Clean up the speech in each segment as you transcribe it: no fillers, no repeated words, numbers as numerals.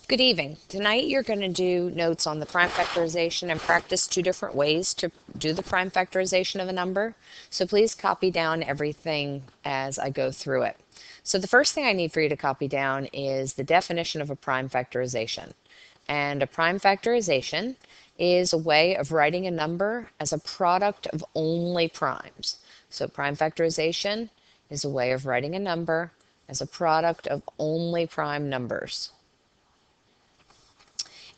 Good evening. Tonight you're going to do notes on the prime factorization and practice two different ways to do the prime factorization of a number. So please copy down everything as I go through it. So the first thing I need for you to copy down is the definition of a prime factorization. And a prime factorization is a way of writing a number as a product of only primes. So prime factorization is a way of writing a number as a product of only prime numbers.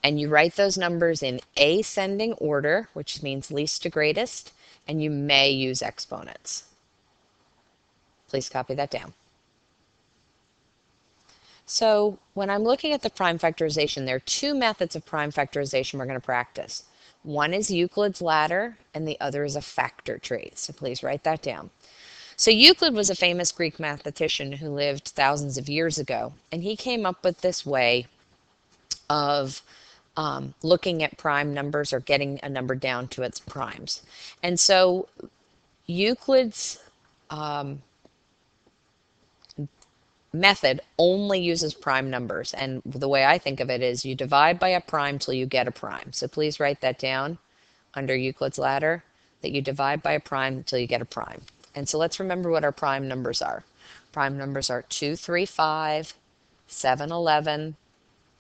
And you write those numbers in ascending order, which means least to greatest, and you may use exponents. Please copy that down. So when I'm looking at the prime factorization, there are two methods of prime factorization we're going to practice. One is Euclid's ladder, and the other is a factor tree. So please write that down. So Euclid was a famous Greek mathematician who lived thousands of years ago, and he came up with this way of looking at prime numbers or getting a number down to its primes. And so Euclid's method only uses prime numbers. And the way I think of it is you divide by a prime till you get a prime. So please write that down under Euclid's ladder, that you divide by a prime until you get a prime. And so let's remember what our prime numbers are. Prime numbers are 2, 3, 5, 7, 11,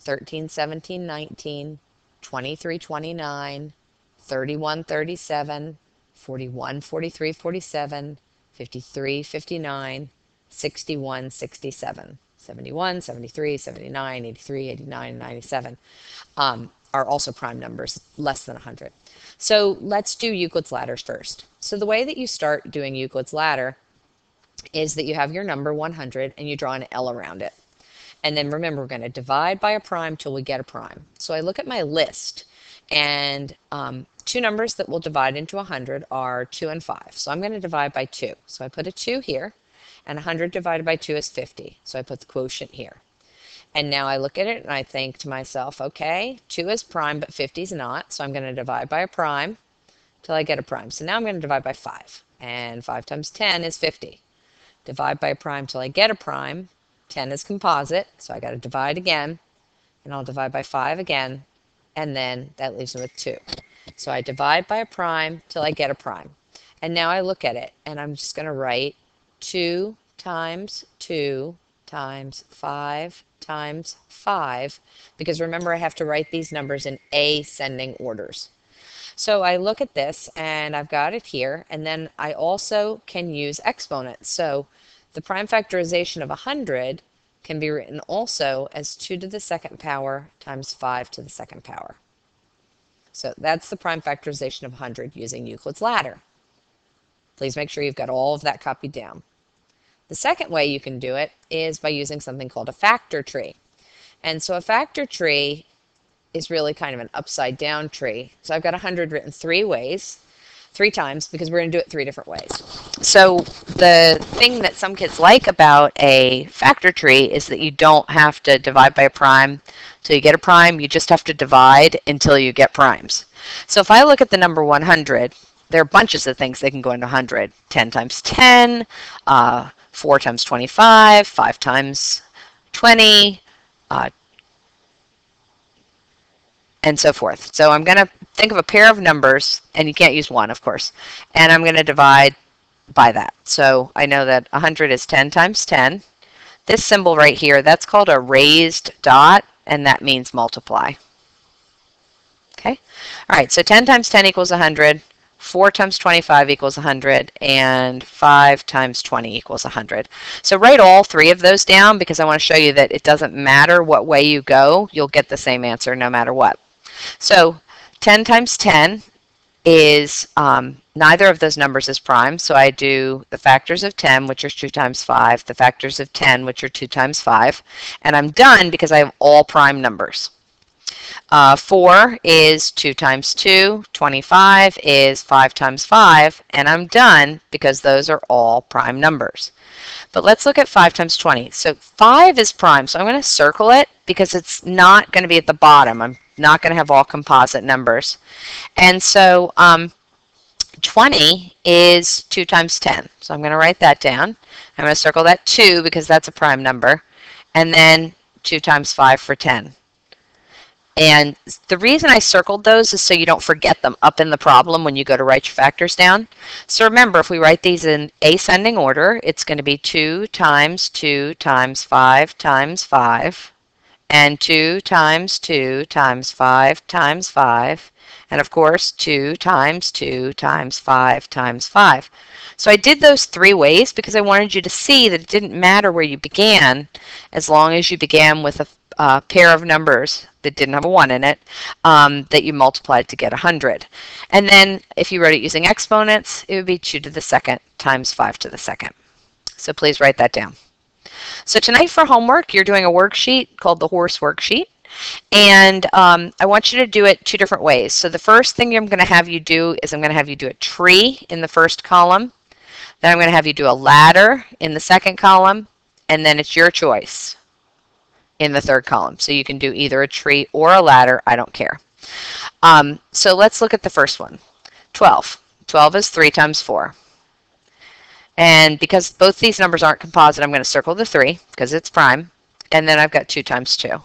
13, 17, 19, 23, 29, 31, 37, 41, 43, 47, 53, 59, 61, 67, 71, 73, 79, 83, 89, 97 are also prime numbers, less than 100. So let's do Euclid's ladders first. So the way that you start doing Euclid's ladder is that you have your number 100 and you draw an L around it. And then remember, we're going to divide by a prime till we get a prime. So I look at my list, and two numbers that will divide into 100 are 2 and 5. So I'm going to divide by 2. So I put a 2 here, and 100 divided by 2 is 50. So I put the quotient here. And now I look at it and I think to myself, okay, 2 is prime, but 50 is not. So I'm going to divide by a prime till I get a prime. So now I'm going to divide by 5. And 5 times 10 is 50. Divide by a prime till I get a prime. 10 is composite, so I got to divide again, and I'll divide by 5 again, and then that leaves me with 2. So I divide by a prime till I get a prime. And now I look at it, and I'm just going to write 2 times 2 times 5 times 5, because remember I have to write these numbers in ascending orders. So I look at this, and I've got it here, and then I also can use exponents. So the prime factorization of 100 can be written also as 2 to the second power times 5 to the second power. So that's the prime factorization of 100 using Euclid's ladder. Please make sure you've got all of that copied down. The second way you can do it is by using something called a factor tree. And so a factor tree is really kind of an upside down tree. So I've got 100 written 3 times, because we're going to do it 3 different ways. So the thing that some kids like about a factor tree is that you don't have to divide by a prime till you get a prime. You just have to divide until you get primes. So if I look at the number 100, there are bunches of things that can go into 100. 10 times 10, 4 times 25, 5 times 20, and so forth. So I'm going to think of a pair of numbers, and you can't use 1, of course, and I'm going to divide by that. So I know that 100 is 10 times 10. This symbol right here, that's called a raised dot, and that means multiply. Okay? All right, so 10 times 10 equals 100, 4 times 25 equals 100, and 5 times 20 equals 100. So write all 3 of those down, because I want to show you that it doesn't matter what way you go, you'll get the same answer no matter what. So 10 times 10 is, neither of those numbers is prime, so I do the factors of 10, which are 2 times 5, the factors of 10, which are 2 times 5, and I'm done because I have all prime numbers. 4 is 2 times 2, 25 is 5 times 5, and I'm done because those are all prime numbers. But let's look at 5 times 20. So 5 is prime, so I'm going to circle it because it's not going to be at the bottom. I'm not going to have all composite numbers. And so 20 is 2 times 10. So I'm going to write that down. I'm going to circle that 2 because that's a prime number. And then 2 times 5 for 10. And the reason I circled those is so you don't forget them up in the problem when you go to write your factors down. So remember, if we write these in ascending order, it's going to be 2 times 2 times 5 times 5, and 2 times 2 times 5 times 5, and of course 2 times 2 times 5 times 5. So I did those 3 ways because I wanted you to see that it didn't matter where you began as long as you began with a pair of numbers that didn't have a 1 in it that you multiplied to get 100. And then if you wrote it using exponents, it would be 2 to the second times 5 to the second. So please write that down. So tonight for homework, you're doing a worksheet called the horse worksheet. And I want you to do it 2 different ways. So the first thing I'm going to have you do is I'm going to have you do a tree in the first column. Then I'm going to have you do a ladder in the second column. And then it's your choice in the third column. So you can do either a tree or a ladder. I don't care. So let's look at the first one. 12. 12 is 3 times 4. And because both these numbers aren't composite, I'm going to circle the 3 because it's prime. And then I've got 2 times 2.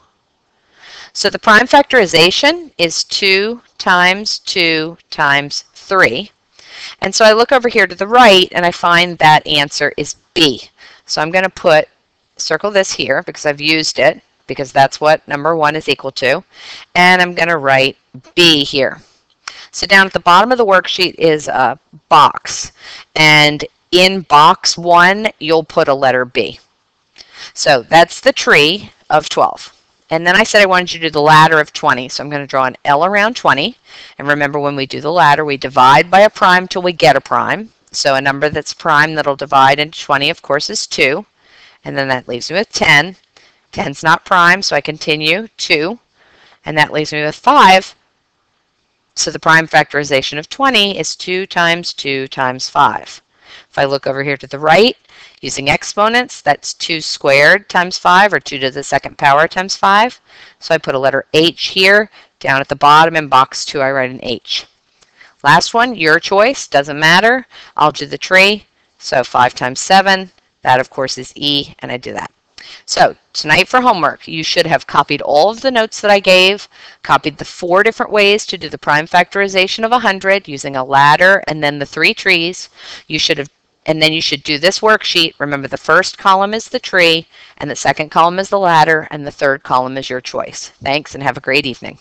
So the prime factorization is 2 times 2 times 3. And so I look over here to the right and I find that answer is B. So I'm going to circle this here because I've used it because that's what number 1 is equal to. And I'm going to write B here. So down at the bottom of the worksheet is a box. And in box 1, you'll put a letter B. So that's the tree of 12. And then I said I wanted you to do the ladder of 20. So I'm going to draw an L around 20. And remember, when we do the ladder, we divide by a prime till we get a prime. So a number that's prime that'll divide into 20, of course, is 2. And then that leaves me with 10. 10's not prime, so I continue 2. And that leaves me with 5. So the prime factorization of 20 is 2 times 2 times 5. If I look over here to the right, using exponents, that's 2 squared times 5, or 2 to the second power times 5. So I put a letter H here. Down at the bottom in box 2, I write an H. Last one, your choice, doesn't matter. I'll do the tree. So 5 times 7, that of course is E, and I do that. So tonight for homework, you should have copied all of the notes that I gave, copied the 4 different ways to do the prime factorization of 100 using a ladder and then the 3 trees. And then you should do this worksheet. Remember, the first column is the tree, and the second column is the ladder, and the third column is your choice. Thanks, and have a great evening.